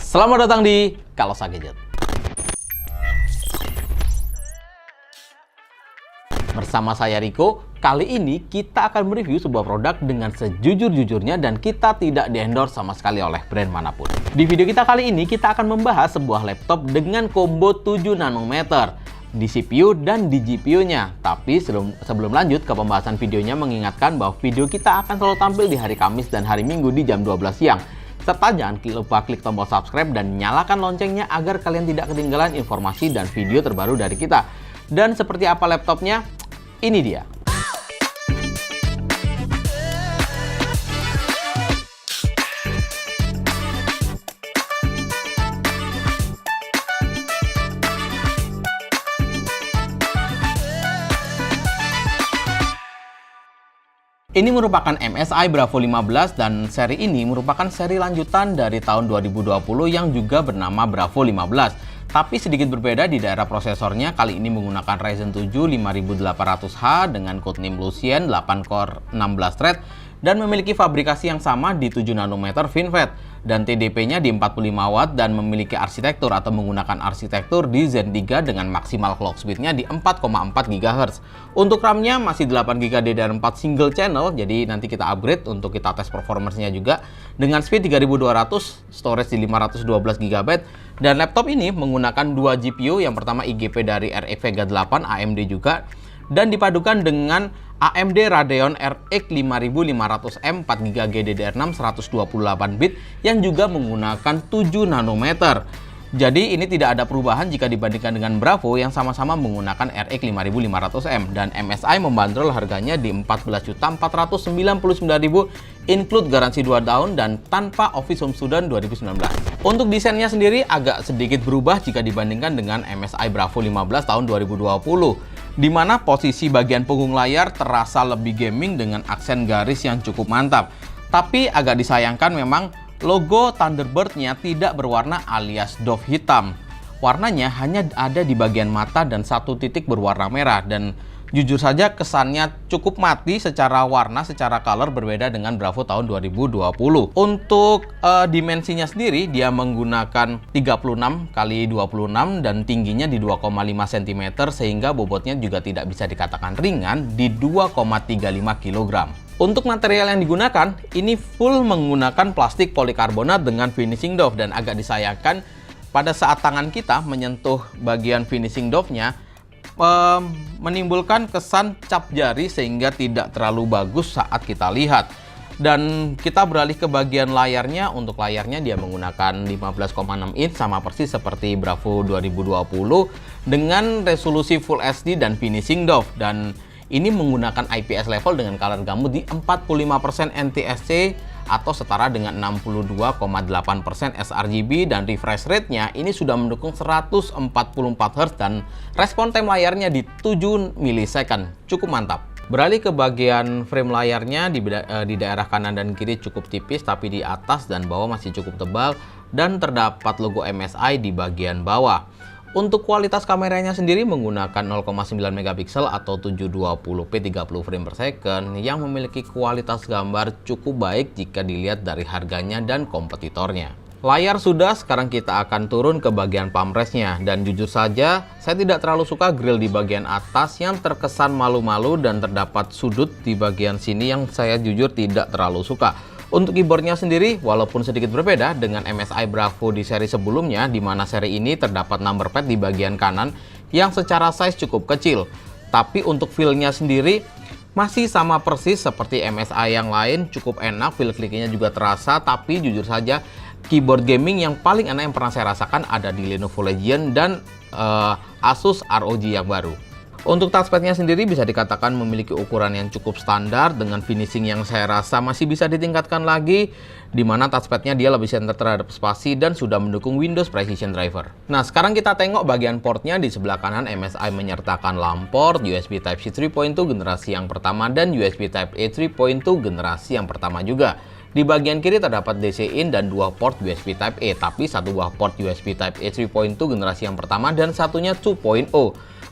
Selamat datang di Kalosa Gadget. Bersama saya Riko, kali ini kita akan mereview sebuah produk dengan sejujur-jujurnya dan kita tidak di-endorse sama sekali oleh brand manapun. Di video kita kali ini kita akan membahas sebuah laptop dengan combo 7 nanometer di CPU dan di GPU-nya. Tapi sebelum lanjut ke pembahasan videonya, mengingatkan bahwa video kita akan selalu tampil di hari Kamis dan hari Minggu di jam 12 siang. Serta jangan lupa klik tombol subscribe dan nyalakan loncengnya agar kalian tidak ketinggalan informasi dan video terbaru dari kita. Dan seperti apa laptopnya? Ini dia. Ini merupakan MSI Bravo 15 dan seri ini merupakan seri lanjutan dari tahun 2020 yang juga bernama Bravo 15. Tapi sedikit berbeda di daerah prosesornya, kali ini menggunakan Ryzen 7 5800H dengan codename Lucien 8 core 16 thread dan memiliki fabrikasi yang sama di 7 nanometer FinFET dan TDP-nya di 45 watt dan memiliki arsitektur atau menggunakan arsitektur di Zen 3 dengan maksimal clock speed-nya di 4,4 GHz. Untuk RAM-nya masih 8 GB DDR4 single channel, jadi nanti kita upgrade untuk kita tes performance-nya juga dengan speed 3200, storage di 512 GB. Dan laptop ini menggunakan 2 GPU, yang pertama IGP dari RX Vega 8 AMD juga, dan dipadukan dengan AMD Radeon RX 5500M 4GB GDDR6 128 bit yang juga menggunakan 7 nanometer. Jadi ini tidak ada perubahan jika dibandingkan dengan Bravo yang sama-sama menggunakan RX 5500M, dan MSI membandrol harganya di 14.499.000 include garansi 2 tahun dan tanpa Office Home Student 2019. Untuk desainnya sendiri agak sedikit berubah jika dibandingkan dengan MSI Bravo 15 tahun 2020, di mana posisi bagian punggung layar terasa lebih gaming dengan aksen garis yang cukup mantap. Tapi agak disayangkan memang logo Thunderbird-nya tidak berwarna alias doff hitam. Warnanya hanya ada di bagian mata dan satu titik berwarna merah, dan jujur saja kesannya cukup mati secara warna, secara color berbeda dengan Bravo tahun 2020. Untuk dimensinya sendiri dia menggunakan 36 x 26 dan tingginya di 2,5 cm sehingga bobotnya juga tidak bisa dikatakan ringan di 2,35 kg. Untuk material yang digunakan, ini full menggunakan plastik polikarbonat dengan finishing doff, dan agak disayangkan pada saat tangan kita menyentuh bagian finishing doff-nya menimbulkan kesan cap jari sehingga tidak terlalu bagus saat kita lihat. Dan kita beralih ke bagian layarnya. Untuk layarnya dia menggunakan 15,6 inch sama persis seperti Bravo 2020 dengan resolusi Full HD dan finishing doff, dan ini menggunakan IPS level dengan color gamut di 45% NTSC atau setara dengan 62,8% sRGB, dan refresh rate-nya ini sudah mendukung 144 Hz dan respon time layarnya di 7 millisecond. Cukup mantap. Beralih ke bagian frame layarnya, di daerah kanan dan kiri cukup tipis, tapi di atas dan bawah masih cukup tebal dan terdapat logo MSI di bagian bawah. Untuk kualitas kameranya sendiri menggunakan 0,9 megapiksel atau 720p 30 frame per second yang memiliki kualitas gambar cukup baik jika dilihat dari harganya dan kompetitornya. Layar sudah, sekarang kita akan turun ke bagian palm rest-nya, dan jujur saja saya tidak terlalu suka grill di bagian atas yang terkesan malu-malu dan terdapat sudut di bagian sini yang saya jujur tidak terlalu suka. Untuk keyboardnya sendiri, walaupun sedikit berbeda dengan MSI Bravo di seri sebelumnya, di mana seri ini terdapat number pad di bagian kanan yang secara size cukup kecil. Tapi untuk feel-nya sendiri masih sama persis seperti MSI yang lain, cukup enak, feel kliknya juga terasa. Tapi jujur saja, keyboard gaming yang paling enak yang pernah saya rasakan ada di Lenovo Legion dan Asus ROG yang baru. Untuk touchpad-nya sendiri bisa dikatakan memiliki ukuran yang cukup standar dengan finishing yang saya rasa masih bisa ditingkatkan lagi, di mana touchpad-nya dia lebih center terhadap spasi dan sudah mendukung Windows Precision Driver. Nah, sekarang kita tengok bagian portnya. Di sebelah kanan MSI menyertakan LAN port, USB Type-C 3.2 generasi yang pertama dan USB Type-A 3.2 generasi yang pertama juga. Di bagian kiri terdapat DC-in dan 2 port USB Type-A, tapi satu buah port USB Type-A 3.2 generasi yang pertama dan satunya 2.0.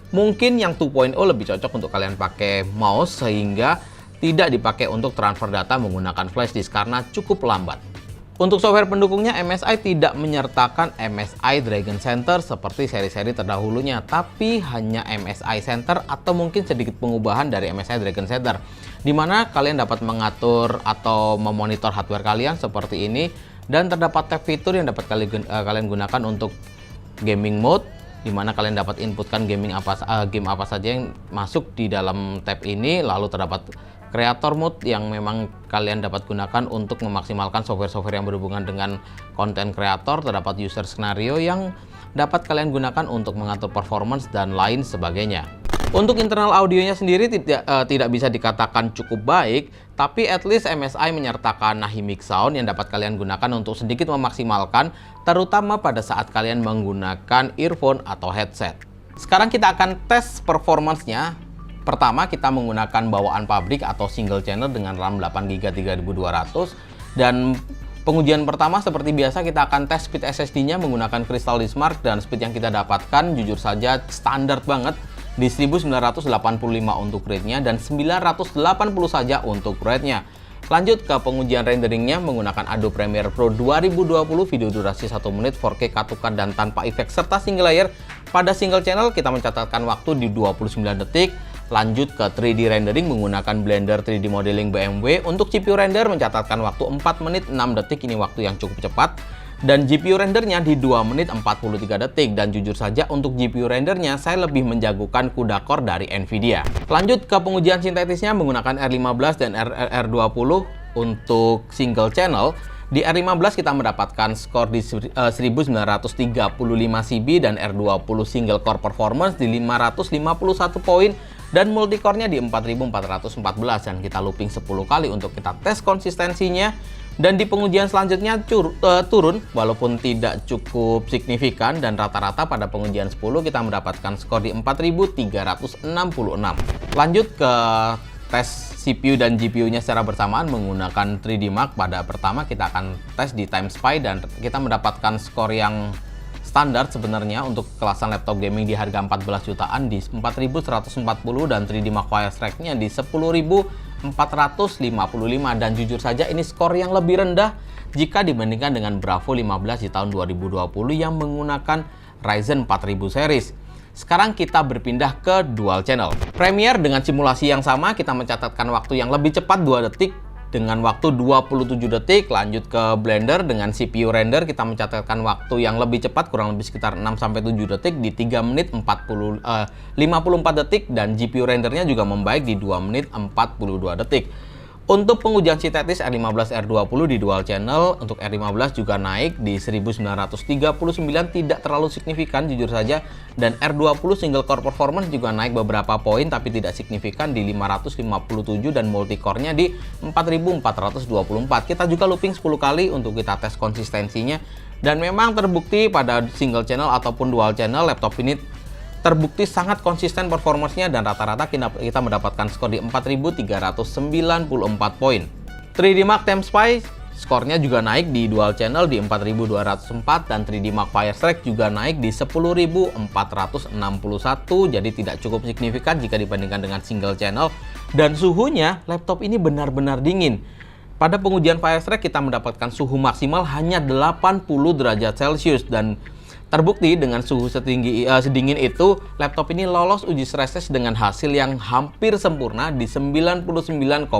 Mungkin yang 2.0 lebih cocok untuk kalian pakai mouse sehingga tidak dipakai untuk transfer data menggunakan flash disk karena cukup lambat. Untuk software pendukungnya, MSI tidak menyertakan MSI Dragon Center seperti seri-seri terdahulunya, tapi hanya MSI Center atau mungkin sedikit pengubahan dari MSI Dragon Center, di mana kalian dapat mengatur atau memonitor hardware kalian seperti ini, dan terdapat tab fitur yang dapat kalian gunakan untuk gaming mode, di mana kalian dapat inputkan game apa saja yang masuk di dalam tab ini. Lalu terdapat creator mode yang memang kalian dapat gunakan untuk memaksimalkan software-software yang berhubungan dengan konten kreator. Terdapat user scenario yang dapat kalian gunakan untuk mengatur performance dan lain sebagainya. Untuk internal audionya sendiri tidak bisa dikatakan cukup baik, tapi at least MSI menyertakan Nahimic Sound yang dapat kalian gunakan untuk sedikit memaksimalkan, terutama pada saat kalian menggunakan earphone atau headset. Sekarang kita akan tes performance-nya. Pertama, kita menggunakan bawaan pabrik atau single channel dengan RAM 8GB 3200, dan pengujian pertama seperti biasa kita akan tes speed SSD-nya menggunakan Crystal Dismark, dan speed yang kita dapatkan jujur saja standar banget di 1985 untuk read-nya dan 980 saja untuk write-nya. Lanjut ke pengujian renderingnya menggunakan Adobe Premiere Pro 2020, video durasi 1 menit, 4K katukan dan tanpa efek serta single layer. Pada single channel kita mencatatkan waktu di 29 detik. Lanjut ke 3D rendering menggunakan Blender 3D Modeling BMW. Untuk CPU render mencatatkan waktu 4 menit 6 detik, ini waktu yang cukup cepat. Dan GPU rendernya di 2 menit 43 detik. Dan jujur saja untuk GPU rendernya saya lebih menjagokan CUDA Core dari Nvidia. Lanjut ke pengujian sintetisnya menggunakan R15 dan R20 untuk single channel. Di R15 kita mendapatkan skor di 1935 CB dan R20 single core performance di 551 poin dan multicore-nya di 4414, dan kita looping 10 kali untuk kita tes konsistensinya. Dan di pengujian selanjutnya turun walaupun tidak cukup signifikan, dan rata-rata pada pengujian 10 kita mendapatkan skor di 4366. Lanjut ke tes CPU dan GPU-nya secara bersamaan menggunakan 3D Mark. Pada pertama kita akan tes di Time Spy dan kita mendapatkan skor yang standar sebenarnya untuk kelasan laptop gaming di harga 14 jutaan di 4140, dan 3D Mark Firestreak-nya di 10.455, dan jujur saja ini skor yang lebih rendah jika dibandingkan dengan Bravo 15 di tahun 2020 yang menggunakan Ryzen 4000 series. Sekarang kita berpindah ke dual channel. Premiere dengan simulasi yang sama kita mencatatkan waktu yang lebih cepat 2 detik dengan waktu 27 detik. Lanjut ke Blender dengan CPU render kita mencatatkan waktu yang lebih cepat kurang lebih sekitar 6-7 detik di 3 menit 54 detik, dan GPU rendernya juga membaik di 2 menit 42 detik. Untuk pengujian sintetis R15 R20 di dual channel, untuk R15 juga naik di 1939, tidak terlalu signifikan jujur saja, dan R20 single core performance juga naik beberapa poin tapi tidak signifikan di 557, dan multicore-nya di 4424. Kita juga looping 10 kali untuk kita tes konsistensinya, dan memang terbukti pada single channel ataupun dual channel laptop ini terbukti sangat konsisten performance-nya, dan rata-rata kita mendapatkan skor di 4394 poin. 3D Mark Time Spy skornya juga naik di dual channel di 4204, dan 3D Mark Firestreak juga naik di 10461, jadi tidak cukup signifikan jika dibandingkan dengan single channel. Dan suhunya laptop ini benar-benar dingin. Pada pengujian Firestreak kita mendapatkan suhu maksimal hanya 80 derajat Celcius, dan terbukti dengan suhu sedingin itu laptop ini lolos uji stress test dengan hasil yang hampir sempurna di 99,7%.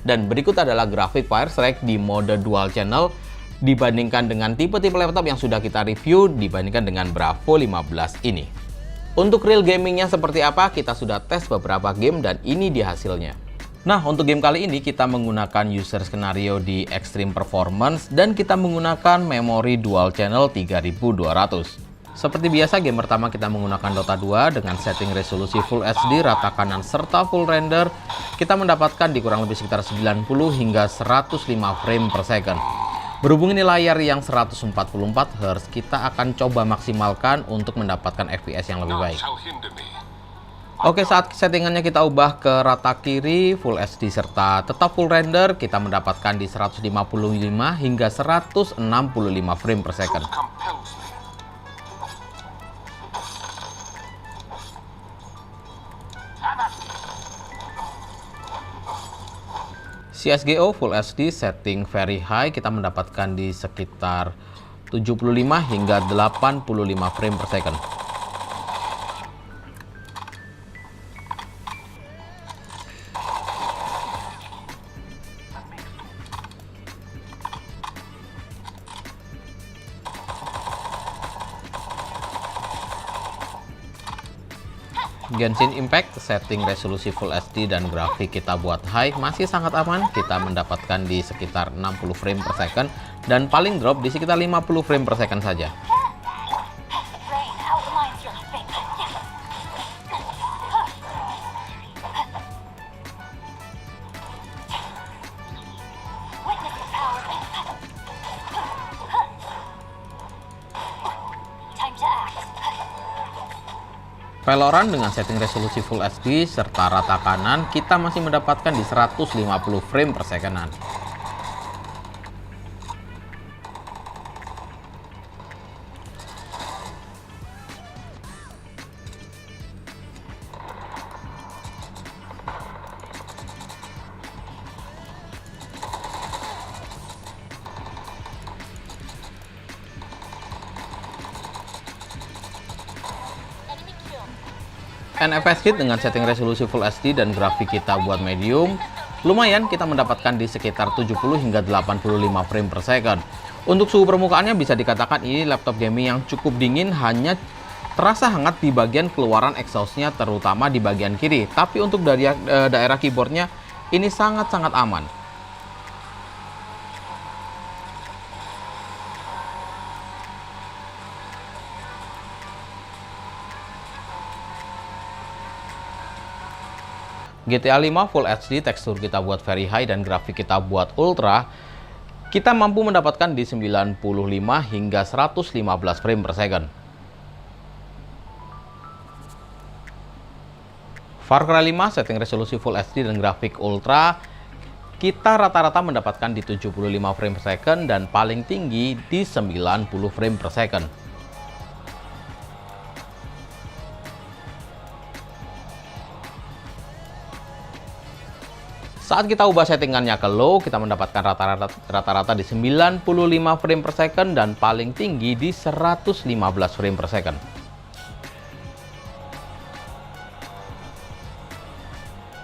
Dan berikut adalah grafik Firestreak di mode dual channel dibandingkan dengan tipe-tipe laptop yang sudah kita review dibandingkan dengan Bravo 15 ini. Untuk real gamingnya seperti apa, kita sudah tes beberapa game dan ini dia hasilnya. Nah, untuk game kali ini kita menggunakan user skenario di Extreme Performance dan kita menggunakan memori dual channel 3200. Seperti biasa, game pertama kita menggunakan Dota 2 dengan setting resolusi Full HD, rata kanan serta full render. Kita mendapatkan di kurang lebih sekitar 90 hingga 105 frame per second. Berhubung ini layar yang 144 Hz, kita akan coba maksimalkan untuk mendapatkan FPS yang lebih baik. Oke, saat settingannya kita ubah ke rata kiri, Full HD serta tetap full render, kita mendapatkan di 155 hingga 165 frame per second. CSGO Full HD setting very high, kita mendapatkan di sekitar 75 hingga 85 frame per second. Genshin Impact setting resolusi Full HD dan grafik kita buat high, masih sangat aman. Kita mendapatkan di sekitar 60 frame per second dan paling drop di sekitar 50 frame per second saja. Valorant dengan setting resolusi Full HD serta rata kanan, kita masih mendapatkan di 150 frame per secondan. NFS Hit dengan setting resolusi Full HD dan grafik kita buat medium, lumayan kita mendapatkan di sekitar 70 hingga 85 frame per second. Untuk suhu permukaannya bisa dikatakan ini laptop gaming yang cukup dingin, hanya terasa hangat di bagian keluaran exhaust-nya terutama di bagian kiri. Tapi untuk dari daerah keyboardnya ini sangat-sangat aman. GTA 5 Full HD, tekstur kita buat very high dan grafik kita buat ultra, kita mampu mendapatkan di 95 hingga 115 frame per second. Far Cry 5 setting resolusi Full HD dan grafik ultra, kita rata-rata mendapatkan di 75 frame per second dan paling tinggi di 90 frame per second. Saat kita ubah settingannya ke low, kita mendapatkan rata-rata di 95 frame per second dan paling tinggi di 115 frame per second.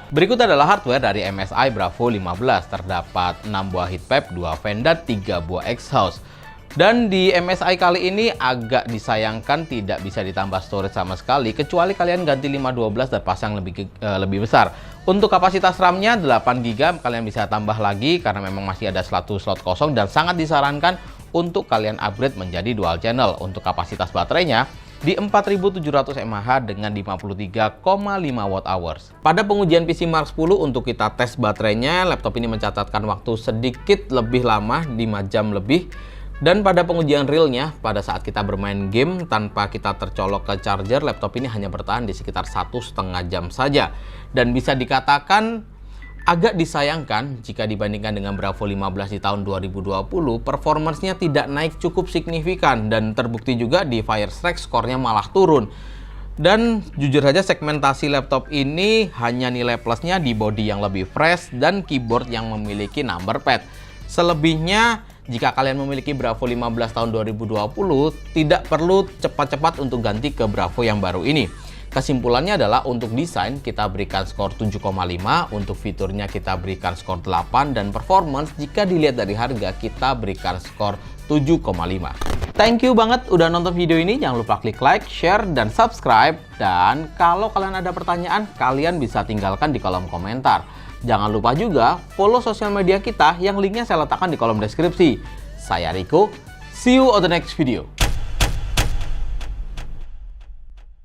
Berikut adalah hardware dari MSI Bravo 15. Terdapat 6 buah heat pipe, 2 fan, dan 3 buah exhaust. Dan di MSI kali ini agak disayangkan tidak bisa ditambah storage sama sekali, kecuali kalian ganti 512 dan pasang lebih besar. Untuk kapasitas RAM-nya 8GB, kalian bisa tambah lagi karena memang masih ada slot kosong dan sangat disarankan untuk kalian upgrade menjadi dual channel. Untuk kapasitas baterainya di 4700 mAh dengan 53,5 Wh. Pada pengujian PC Mark 10 untuk kita tes baterainya, laptop ini mencatatkan waktu sedikit lebih lama, 5 jam lebih. Dan pada pengujian realnya, pada saat kita bermain game tanpa kita tercolok ke charger, laptop ini hanya bertahan di sekitar 1,5 jam saja. Dan bisa dikatakan agak disayangkan jika dibandingkan dengan Bravo 15 di tahun 2020, performance-nya tidak naik cukup signifikan dan terbukti juga di Firestrike skornya malah turun. Dan jujur saja segmentasi laptop ini hanya nilai plusnya di body yang lebih fresh dan keyboard yang memiliki number pad. Selebihnya, jika kalian memiliki Bravo 15 tahun 2020, tidak perlu cepat-cepat untuk ganti ke Bravo yang baru ini. Kesimpulannya adalah untuk desain kita berikan skor 7,5, untuk fiturnya kita berikan skor 8, dan performance jika dilihat dari harga kita berikan skor 7,5. Thank you banget udah nonton video ini, jangan lupa klik like, share, dan subscribe. Dan kalau kalian ada pertanyaan, kalian bisa tinggalkan di kolom komentar. Jangan lupa juga follow sosial media kita yang linknya saya letakkan di kolom deskripsi. Saya Riko, see you on the next video.